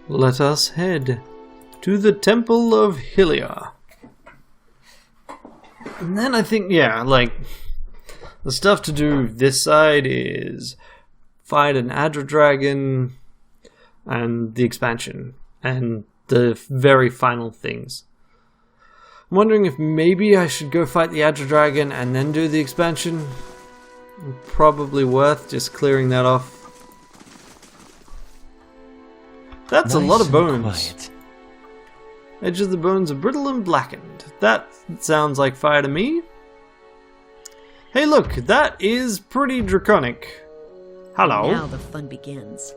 Let us head to the Temple of Hylia. And then I think, yeah, like, the stuff to do this side is fight an Adra Dragon and the expansion and the very final things. I'm wondering if maybe I should go fight the Adra Dragon and then do the expansion. Probably worth just clearing that off. That's nice, a lot of bones. Quiet. Edge of the bones are brittle and blackened. That sounds like fire to me. Hey look, that is pretty draconic. Hello. Now the fun begins.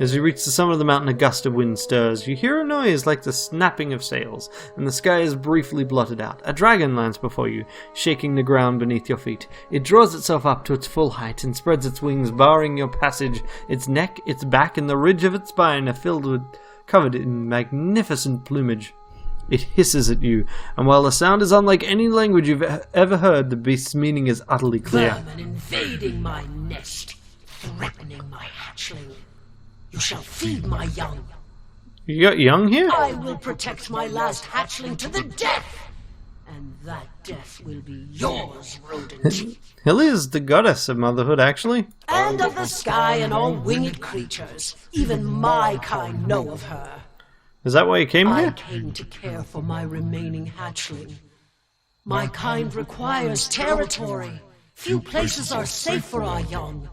As you reach the summit of the mountain, a gust of wind stirs. You hear a noise like the snapping of sails, and the sky is briefly blotted out. A dragon lands before you, shaking the ground beneath your feet. It draws itself up to its full height and spreads its wings, barring your passage. Its neck, its back, and the ridge of its spine are covered in magnificent plumage. It hisses at you, and while the sound is unlike any language you've ever heard, the beast's meaning is utterly clear. Vermin invading my nest, threatening my hatchling. You shall feed my young. You got young here? I will protect my last hatchling to the death. And that death will be yours, rodent. Hylia's the goddess of motherhood, actually. And of the sky and all winged creatures. Even my kind know of her. Is that why you came here? I came to care for my remaining hatchling. My kind requires territory. Few places are safe for our young.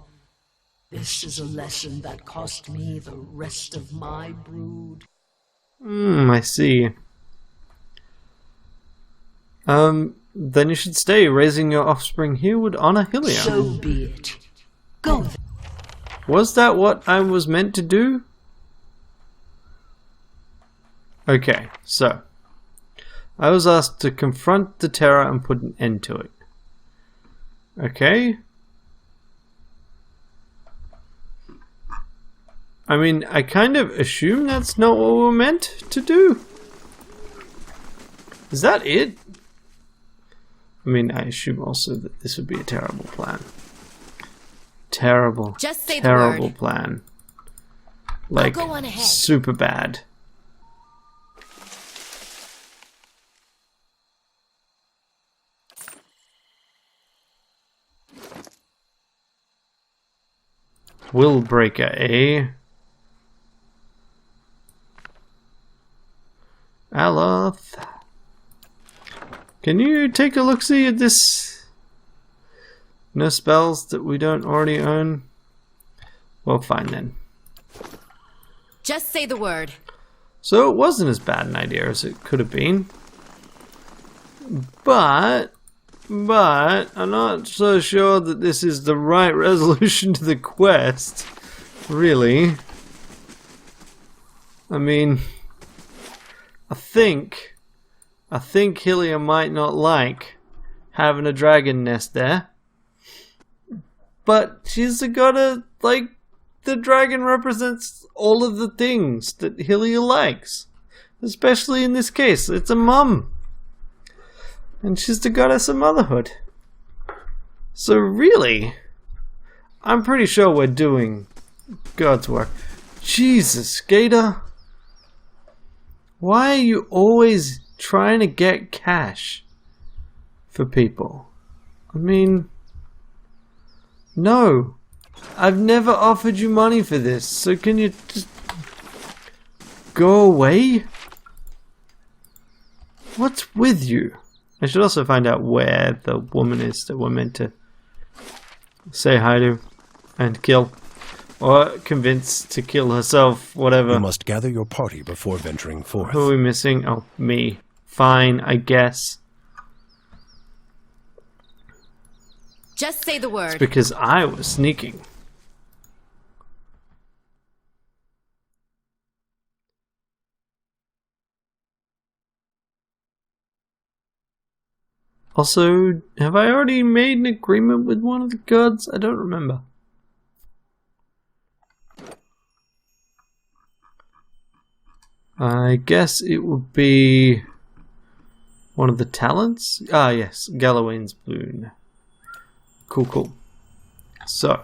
This is a lesson that cost me the rest of my brood. I see. Then you should stay. Raising your offspring here would honor Hylia. So be it. Go then. Was that what I was meant to do? Okay, so I was asked to confront the terror and put an end to it. Okay. I mean, I kind of assume that's not what we're meant to do. Is that it? I mean, I assume also that this would be a terrible plan. Terrible, just say terrible the word. Plan. Like, I'll go on ahead. Super bad. Will breaker, eh? Aloth. Can you take a look-see at this? No spells that we don't already own? Well, fine then. Just say the word. So it wasn't as bad an idea as it could have been. But I'm not so sure that this is the right resolution to the quest. Really. I mean, I think Hylia might not like having a dragon nest there. But she's gotta, like, the dragon represents all of the things that Hylia likes. Especially in this case, it's a mum. And she's the goddess of motherhood. So really, I'm pretty sure we're doing God's work. Jesus, Gator. Why are you always trying to get cash for people? I mean, no. I've never offered you money for this, so can you just go away? What's with you? I should also find out where the woman is that we're meant to say hi to and kill. Or convince to kill herself, whatever. You must gather your party before venturing forth. Who are we missing? Oh, me. Fine, I guess. Just say the word. It's because I was sneaking. Also, have I already made an agreement with one of the gods? I don't remember. I guess it would be one of the talents? Ah, yes, Galawain's Boon. Cool, cool. So.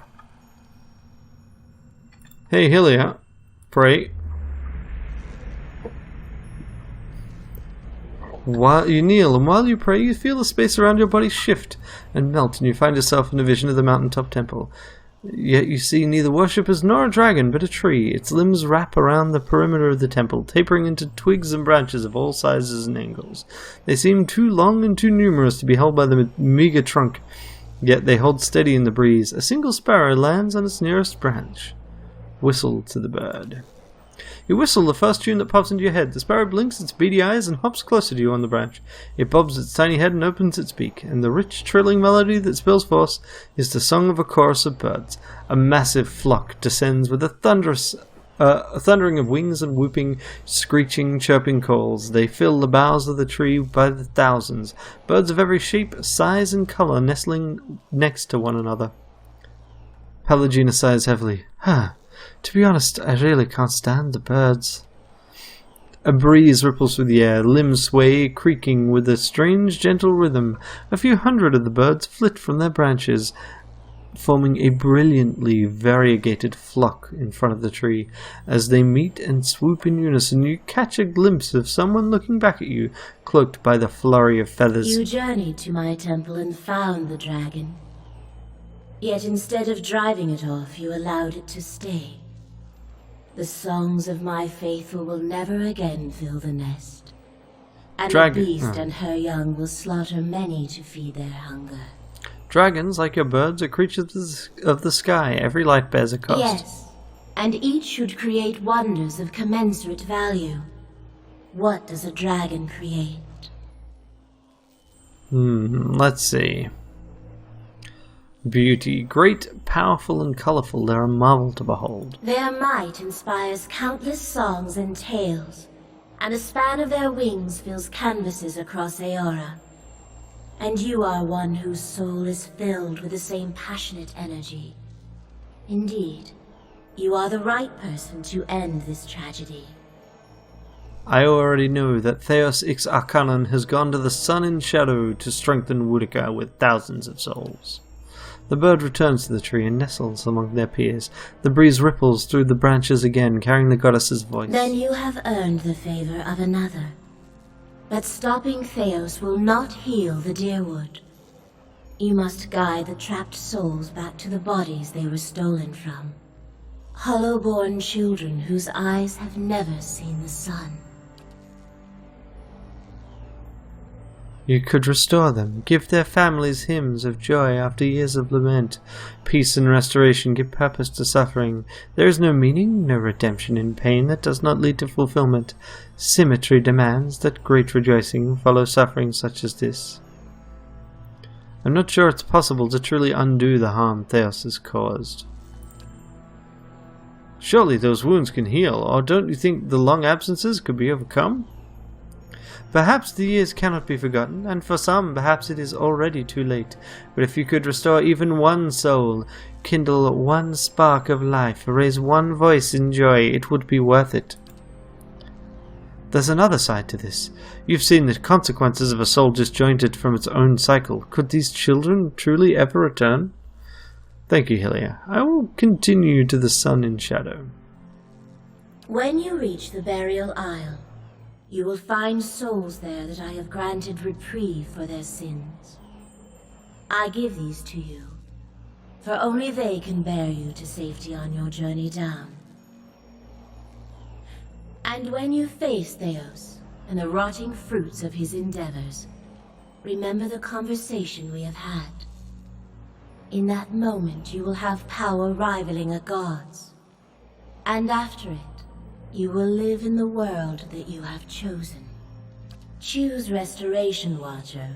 Hey, Hylia. Pray. While you kneel and while you pray, you feel the space around your body shift and melt, and you find yourself in a vision of the mountaintop temple. Yet you see neither worshippers nor a dragon, but a tree. Its limbs wrap around the perimeter of the temple, tapering into twigs and branches of all sizes and angles. They seem too long and too numerous to be held by the meager trunk, yet they hold steady in the breeze. A single sparrow lands on its nearest branch. Whistle to the bird. You whistle the first tune that pops into your head. The sparrow blinks its beady eyes and hops closer to you on the branch. It bobs its tiny head and opens its beak, and the rich, trilling melody that spills forth is the song of a chorus of birds. A massive flock descends with a thundering of wings and whooping, screeching, chirping calls. They fill the boughs of the tree by the thousands, birds of every shape, size, and colour nestling next to one another. Pelagina sighs heavily. To be honest, I really can't stand the birds. A breeze ripples through the air, limbs sway, creaking with a strange, gentle rhythm. A few hundred of the birds flit from their branches, forming a brilliantly variegated flock in front of the tree. As they meet and swoop in unison, you catch a glimpse of someone looking back at you, cloaked by the flurry of feathers. You journeyed to my temple and found the dragon. Yet instead of driving it off, you allowed it to stay. The songs of my faithful will never again fill the nest. And the beast and her young will slaughter many to feed their hunger. Dragons, like your birds, are creatures of the sky. Every life bears a cost. Yes, and each should create wonders of commensurate value. What does a dragon create? Let's see. Beauty. Great, powerful, and colourful, they're a marvel to behold. Their might inspires countless songs and tales, and a span of their wings fills canvases across Aora. And you are one whose soul is filled with the same passionate energy. Indeed, you are the right person to end this tragedy. I already know that Theos Ix Arcanon has gone to the sun in shadow to strengthen Woodica with thousands of souls. The bird returns to the tree and nestles among their peers. The breeze ripples through the branches again, carrying the goddess's voice. Then you have earned the favor of another. But stopping Theos will not heal the Deerwood. You must guide the trapped souls back to the bodies they were stolen from. Hollow-born children whose eyes have never seen the sun. You could restore them, give their families hymns of joy after years of lament. Peace and restoration give purpose to suffering. There is no meaning, no redemption in pain that does not lead to fulfillment. Symmetry demands that great rejoicing follow suffering such as this. I'm not sure it's possible to truly undo the harm Theos has caused. Surely those wounds can heal, or don't you think the long absences could be overcome? Perhaps the years cannot be forgotten, and for some perhaps it is already too late. But if you could restore even one soul, kindle one spark of life, raise one voice in joy, it would be worth it. There's another side to this. You've seen the consequences of a soul disjointed from its own cycle. Could these children truly ever return? Thank you, Hylia. I will continue to the sun in shadow. When you reach the burial isle, you will find souls there that I have granted reprieve for their sins. I give these to you, for only they can bear you to safety on your journey down. And when you face Theos and the rotting fruits of his endeavors, remember the conversation we have had. In that moment you will have power rivaling a god's, and after it, you will live in the world that you have chosen. Choose Restoration, Watcher.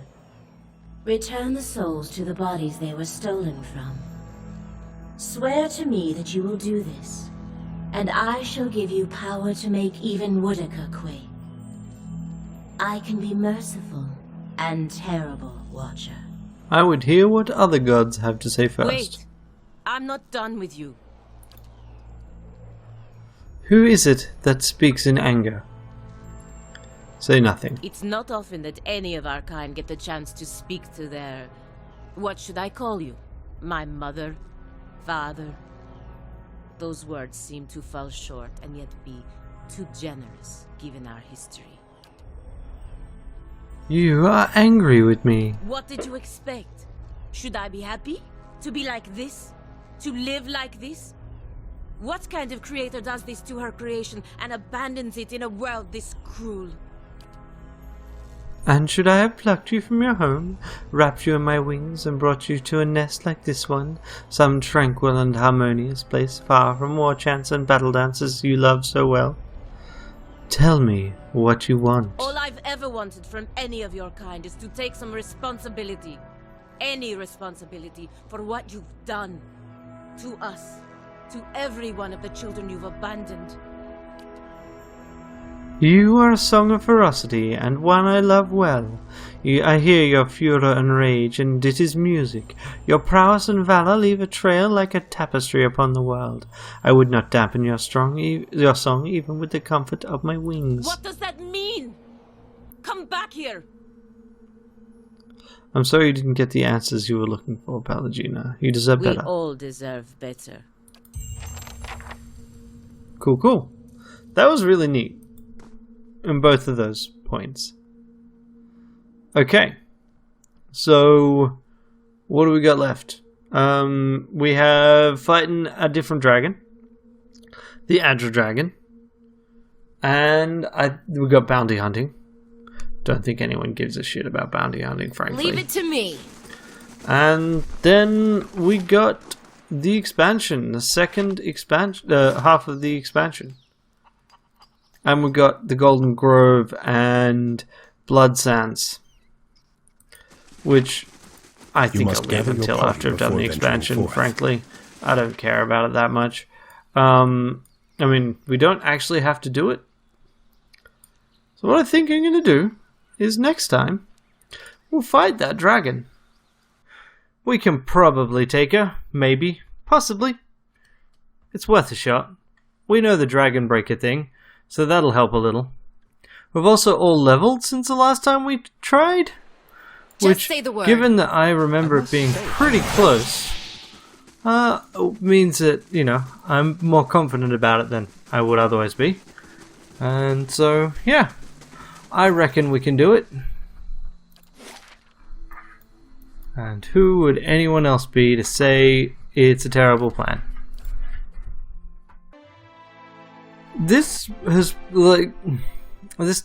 Return the souls to the bodies they were stolen from. Swear to me that you will do this, and I shall give you power to make even Woodica quake. I can be merciful and terrible, Watcher. I would hear what other gods have to say first. Wait! I'm not done with you. Who is it that speaks in anger? Say nothing. It's not often that any of our kind get the chance to speak to their... What should I call you? My mother? Father? Those words seem to fall short and yet be too generous, given our history. You are angry with me. What did you expect? Should I be happy? To be like this? To live like this? What kind of creator does this to her creation and abandons it in a world this cruel? And should I have plucked you from your home, wrapped you in my wings, and brought you to a nest like this one, some tranquil and harmonious place far from war chants and battle dances you love so well? Tell me what you want. All I've ever wanted from any of your kind is to take some responsibility. Any responsibility for what you've done. To us. To every one of the children you've abandoned. You are a song of ferocity, and one I love well. I hear your furor and rage, and it is music. Your prowess and valor leave a trail like a tapestry upon the world. I would not dampen your song even with the comfort of my wings. What does that mean? Come back here! I'm sorry you didn't get the answers you were looking for, Pallegina. You deserve better. We all deserve better. Cool, cool. That was really neat. In both of those points. Okay. So, what do we got left? We have fighting a different dragon. The Adra dragon. And we got bounty hunting. Don't think anyone gives a shit about bounty hunting, frankly. Leave it to me. And then we got the expansion. The second expansion, half of the expansion. And we got the Golden Grove and Blood Sands, which I think I'll leave until after I've done the expansion, frankly. I don't care about it that much. I mean, we don't actually have to do it. So what I think I'm going to do is next time, we'll fight that dragon. We can probably take her, maybe, possibly. It's worth a shot. We know the Dragon Breaker thing. So that'll help a little. We've also all leveled since the last time we tried. Just say the word. Given that I remember it being pretty close, means that, you know, I'm more confident about it than I would otherwise be. And so, yeah, I reckon we can do it. And who would anyone else be to say it's a terrible plan? This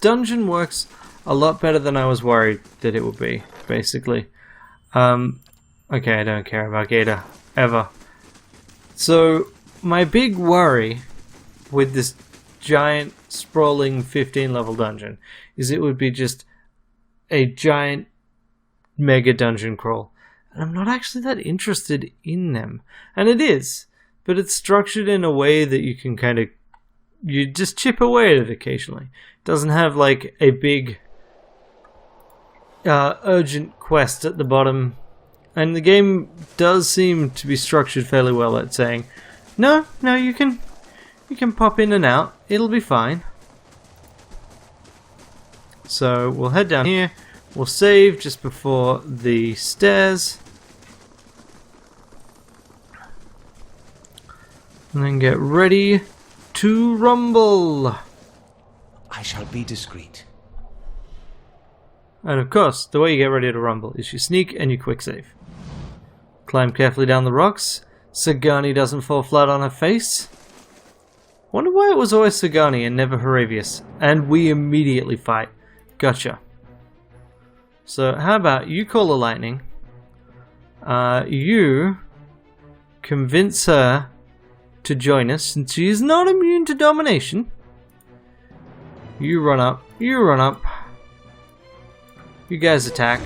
dungeon works a lot better than I was worried that it would be, basically. Okay, I don't care about Gator, ever. So, my big worry with this giant, sprawling 15-level dungeon is it would be just a giant, mega dungeon crawl. And I'm not actually that interested in them. And it is, but it's structured in a way that you can kind of you just chip away at it occasionally. It doesn't have like a big urgent quest at the bottom. And the game does seem to be structured fairly well at saying, no, you can pop in and out. It'll be fine. So we'll head down here. We'll save just before the stairs. And then get ready to rumble. I shall be discreet. And of course, the way you get ready to rumble is you sneak and you quick save. Climb carefully down the rocks. Sagani doesn't fall flat on her face. Wonder why it was always Sagani and never Haravius. And we immediately fight. Gotcha. So how about you call the lightning. You convince her to join us since she is not immune to domination. You run up. You run up. You guys attack.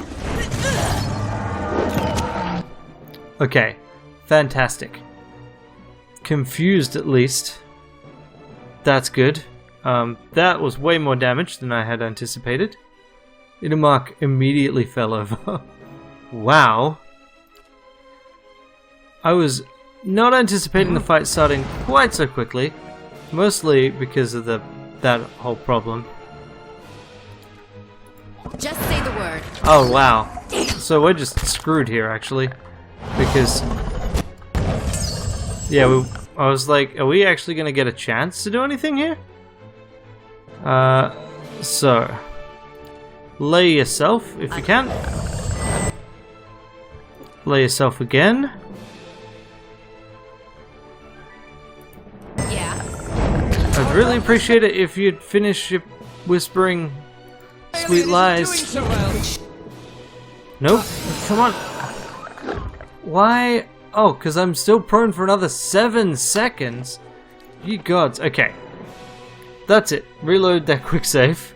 Okay. Fantastic. Confused at least. That's good. That was way more damage than I had anticipated. Inumark immediately fell over. Wow. I was not anticipating the fight starting quite so quickly. Mostly because of that whole problem. Just say the word. Oh wow. So we're just screwed here actually. Because yeah, I was like, are we actually gonna get a chance to do anything here? So Lay yourself if you can. Lay yourself again. Yeah. I'd really appreciate it if you'd finish your whispering sweet lies. Nope. Come on. Why? Oh, because I'm still prone for another 7 seconds. Ye gods. Okay. That's it. Reload that quick save.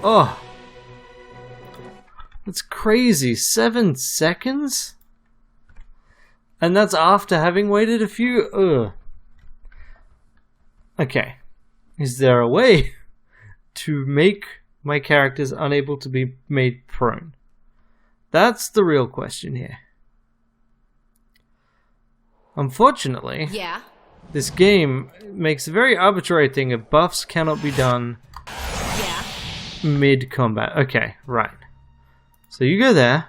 Oh. That's crazy. 7 seconds? And that's after having waited a few... Ugh. Okay. Is there a way to make my characters unable to be made prone? That's the real question here. Unfortunately, Yeah. this game makes a very arbitrary thing of buffs cannot be done Yeah. mid-combat. Okay, right. So you go there.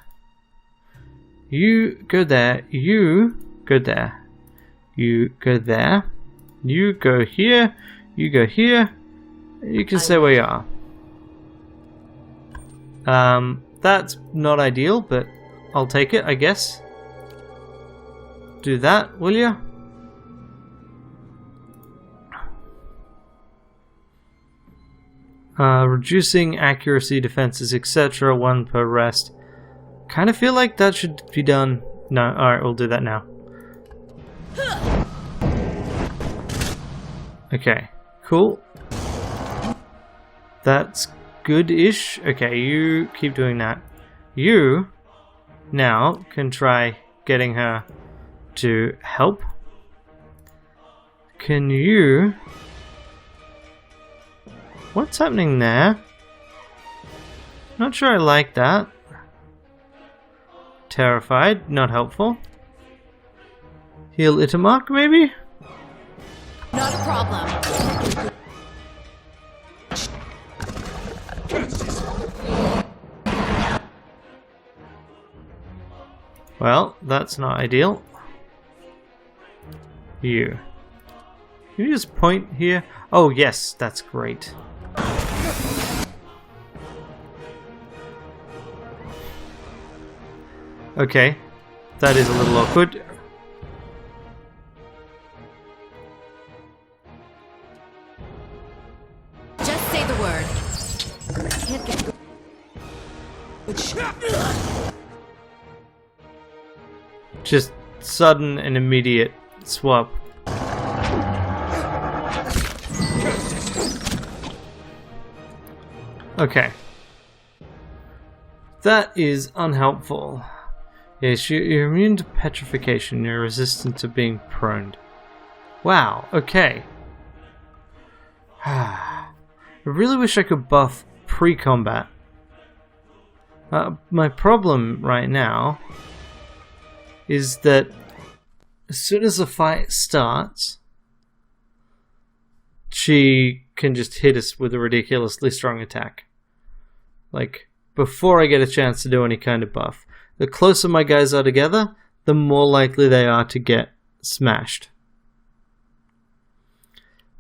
You go there. You go there. You go there. You go here. You go here. You can stay where you are. That's not ideal, but I'll take it, I guess. Do that, will ya? Reducing accuracy, defenses, etc. 1 per rest. Kind of feel like that should be done. No, alright, we'll do that now. Okay, cool. That's good-ish. Okay, you keep doing that. You now can try getting her to help. Can you... What's happening there? Not sure I like that. Terrified, not helpful. Heal Itamark, maybe? Not a problem. Well, that's not ideal. You. Can you just point here? Oh, yes, that's great. Okay, that is a little awkward. Just say the word. Just sudden and immediate swap. Okay. That is unhelpful. Yes, you're immune to petrification. You're resistant to being prone. Wow, okay. I really wish I could buff pre-combat. My problem right now is that as soon as the fight starts, she can just hit us with a ridiculously strong attack. Like, before I get a chance to do any kind of buff. The closer my guys are together, the more likely they are to get smashed.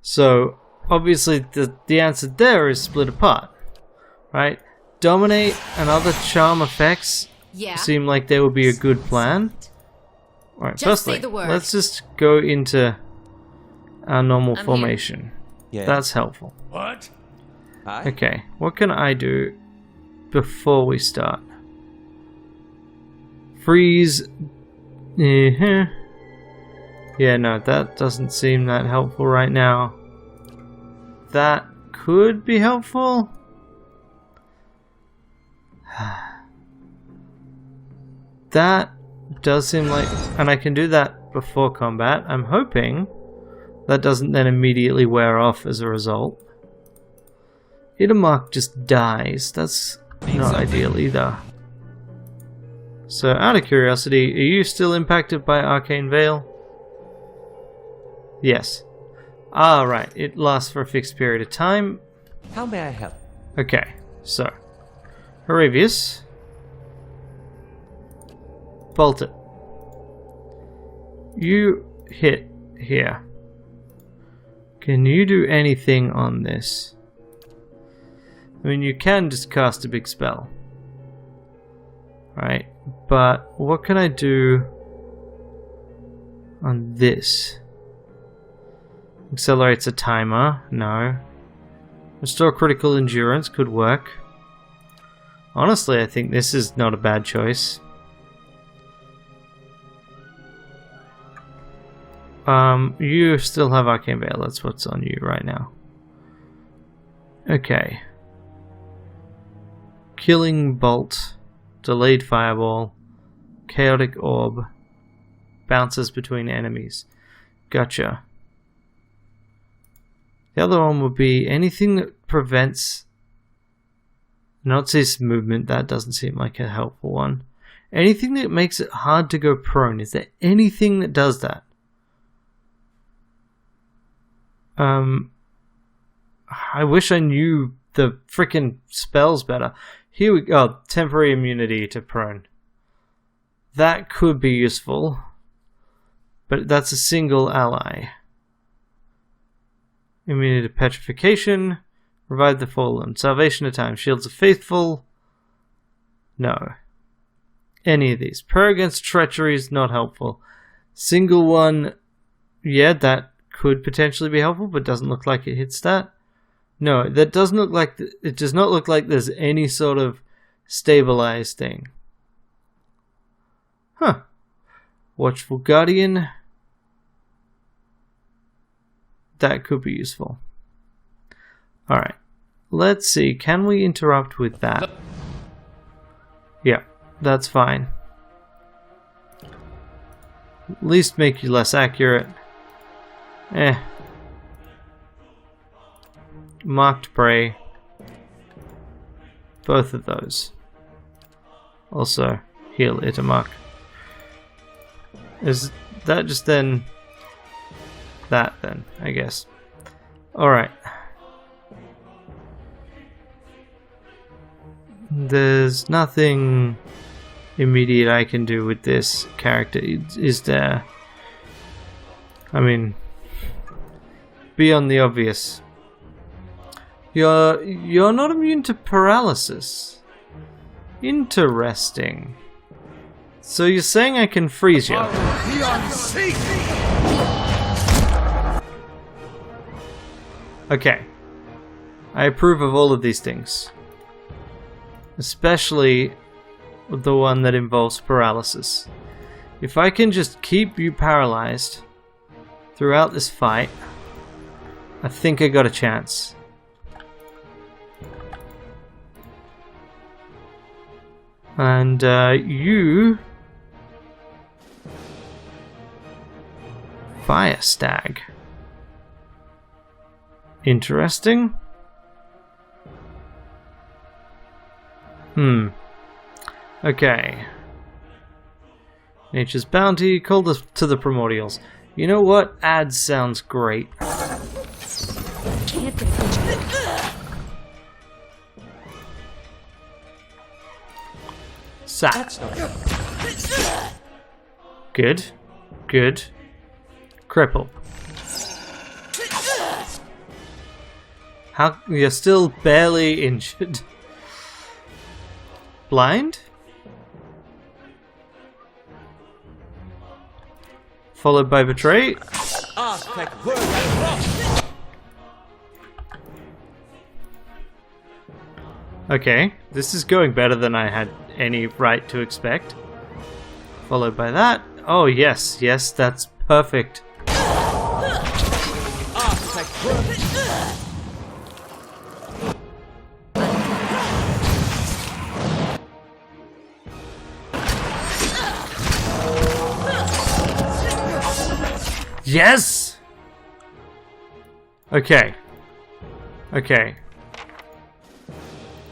So, obviously, the answer there is split apart, right? Dominate and other charm effects seem like they would be a good plan. Alright, firstly, let's just go into our normal formation. Yeah. That's helpful. What? Hi? Okay, what can I do before we start? Freeze. Yeah, no, that doesn't seem that helpful right now. That could be helpful. That does seem like... And I can do that before combat. I'm hoping that doesn't then immediately wear off as a result. Itamark just dies. That's not ideal either. So, out of curiosity, are you still impacted by Arcane Veil? Yes. Ah, right. It lasts for a fixed period of time. How may I help? Okay, so. Haravius. Bolt it. You hit here. Can you do anything on this? I mean, you can just cast a big spell. Right, but what can I do on this? Accelerates a timer? No. Restore critical endurance could work. Honestly, I think this is not a bad choice. You still have Arcane Veil. That's what's on you right now. Okay. Killing Bolt. Delayed Fireball. Chaotic Orb. Bounces between enemies. Gotcha. The other one would be anything that prevents... Not cease movement. That doesn't seem like a helpful one. Anything that makes it hard to go prone. Is there anything that does that? I wish I knew the freaking spells better. Here we go. Temporary immunity to prone. That could be useful. But that's a single ally. Immunity to petrification. Revive the fallen. Salvation of time. Shields of faithful. No. Any of these. Prayer against treachery is not helpful. Single one. Yeah, that could potentially be helpful, but doesn't look like it hits that. No, that doesn't look like... It does not look like there's any sort of stabilized thing. Huh. Watchful Guardian. That could be useful. Alright. Let's see. Can we interrupt with that? Yeah, that's fine. At least make you less accurate. Marked prey. Both of those. Also, heal Itamark. Is that just then? That then, I guess. Alright. There's nothing immediate I can do with this character, is there? I mean, beyond the obvious. You're not immune to paralysis. Interesting. So you're saying I can freeze you? Okay. I approve of all of these things. Especially the one that involves paralysis. If I can just keep you paralyzed throughout this fight, I think I got a chance. And you... Fire Stag. Interesting. Okay. Nature's Bounty, call to the Primordials. You know what? Ads sounds great. Sap. Good. Good. Cripple. How? You're still barely injured. Blind? Followed by Betray. Okay, this is going better than I had any right to expect. Followed by that. Oh yes, yes, that's perfect. Yes! Okay. Okay.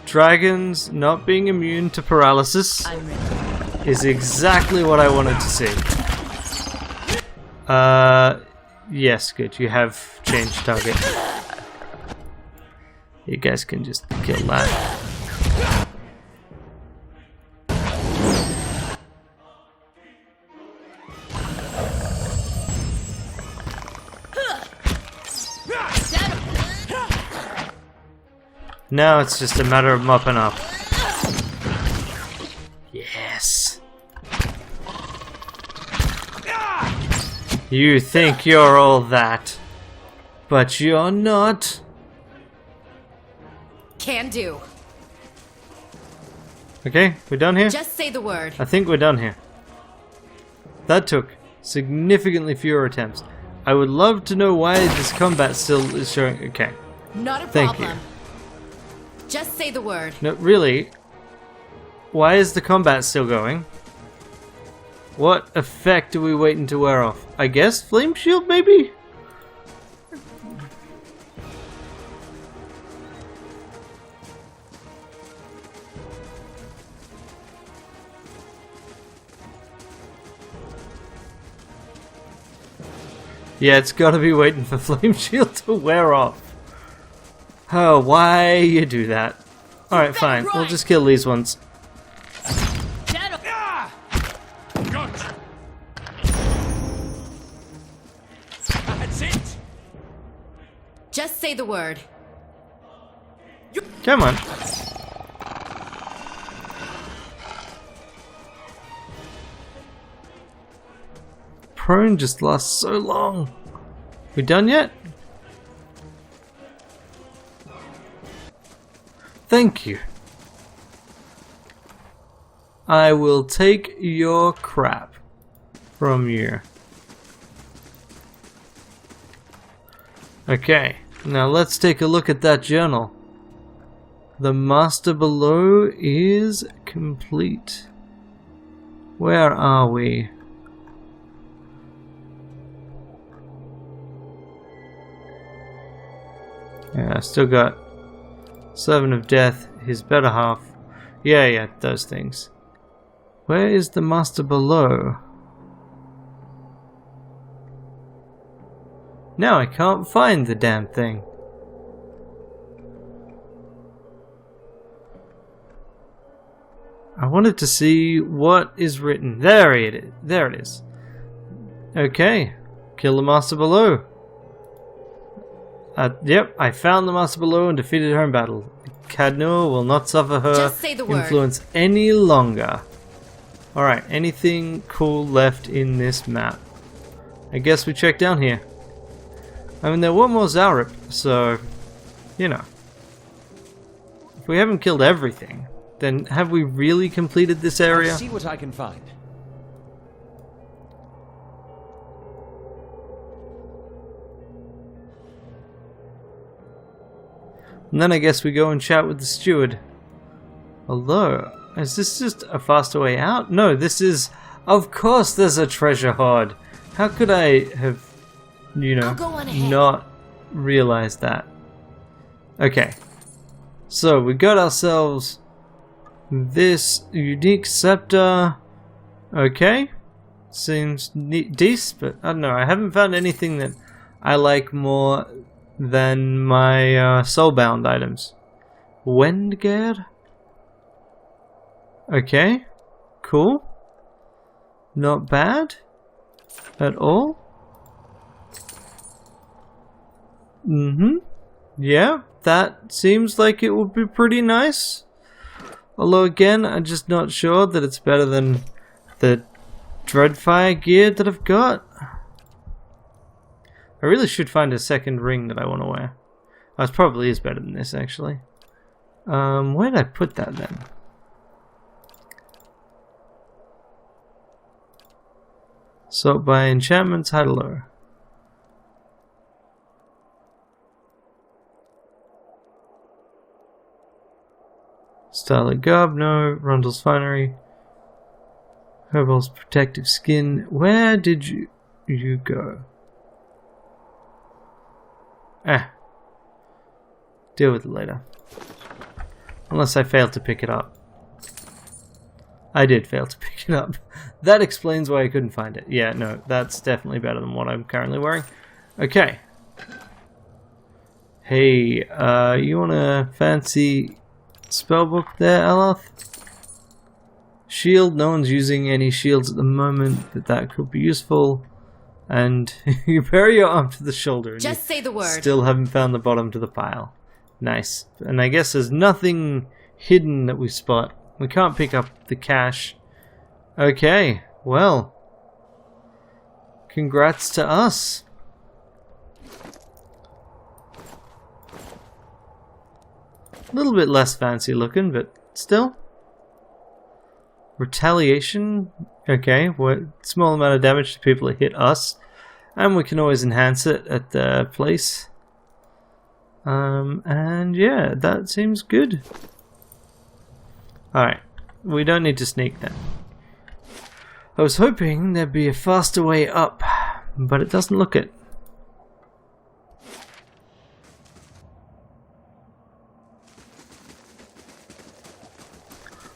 Dragons not being immune to paralysis is exactly what I wanted to see. Yes, good. You have changed target. You guys can just kill that. Now it's just a matter of mopping up. Yes. You think you're all that, but you're not. Can do. Okay, we're done here? Just say the word. I think we're done here. That took significantly fewer attempts. I would love to know why this combat still is showing. Okay. Not a Thank problem. Just say the word. No, really? Why is the combat still going? What effect are we waiting to wear off? I guess flame shield, maybe? Yeah, it's gotta be waiting for flame shield to wear off. Oh, why you do that? Alright, fine. right. We'll just kill these ones. That's it. Just say the word. Come on. Prone just lasts so long. We done yet? Thank you. I will take your crap from you. Okay, now let's take a look at that journal. The master below is complete. Where are we? Yeah, I still got Servant of Death, his better half. Yeah, those things. Where is the master below? Now I can't find the damn thing. I wanted to see what is written. There it is. There it is. Okay. Kill the master below. Yep, I found the master below and defeated her in battle. Cadnor will not suffer her Just say the word. influence any longer. Alright, anything cool left in this map? I guess we check down here. I mean, there were more Zaurip, so, you know. If we haven't killed everything, then have we really completed this area? I'll see what I can find. And then I guess we go and chat with the steward. Although, is this just a faster way out? No, this is... Of course there's a treasure hoard. How could I have, you know, I'll go on ahead. not realized that? Okay. So, we got ourselves this unique scepter. Okay. Seems decent, but I don't know. I haven't found anything that I like more than my soulbound items. Wendgear? Okay, cool. Not bad at all. Yeah, that seems like it would be pretty nice. Although again, I'm just not sure that it's better than the Dreadfire gear that I've got. I really should find a second ring that I want to wear. Oh, it probably is better than this, actually. Where did I put that then? Sort by enchantments, hello. Starlit Garb, no. Rundle's Finery. Herbal's Protective Skin. Where did you go? Deal with it later. Unless I failed to pick it up. I did fail to pick it up. That explains why I couldn't find it. Yeah, no, that's definitely better than what I'm currently wearing. Okay. Hey, you want a fancy spellbook there, Aloth? Shield, no one's using any shields at the moment, but that could be useful. And you bury your arm to the shoulder and Just say the word. still haven't found the bottom to the pile. Nice. And I guess there's nothing hidden that we spot. We can't pick up the cash. Okay, well. Congrats to us. A little bit less fancy looking, but still. Retaliation. Okay, what small amount of damage to people that hit us. And we can always enhance it at the place. And yeah, that seems good. Alright, we don't need to sneak then. I was hoping there'd be a faster way up, but it doesn't look it.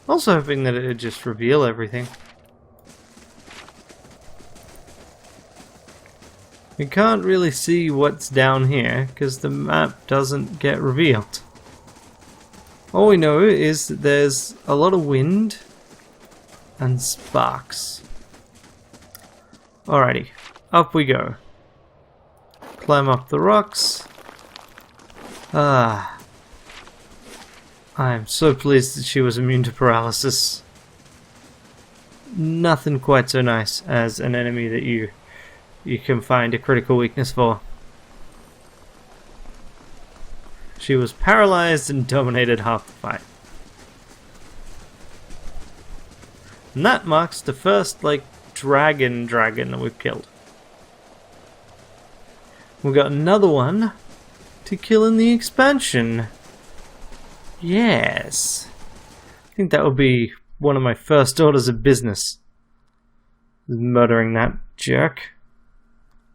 Also hoping that it'd just reveal everything. We can't really see what's down here because the map doesn't get revealed. All we know is that there's a lot of wind and sparks. Alrighty, up we go. Climb up the rocks. Ah. I am so pleased that she was immune to paralysis. Nothing quite so nice as an enemy that you can find a critical weakness for. She was paralyzed and dominated half the fight. And that marks the first, like, dragon that we've killed. We've got another one to kill in the expansion. Yes. I think that will be one of my first orders of business. Murdering that jerk.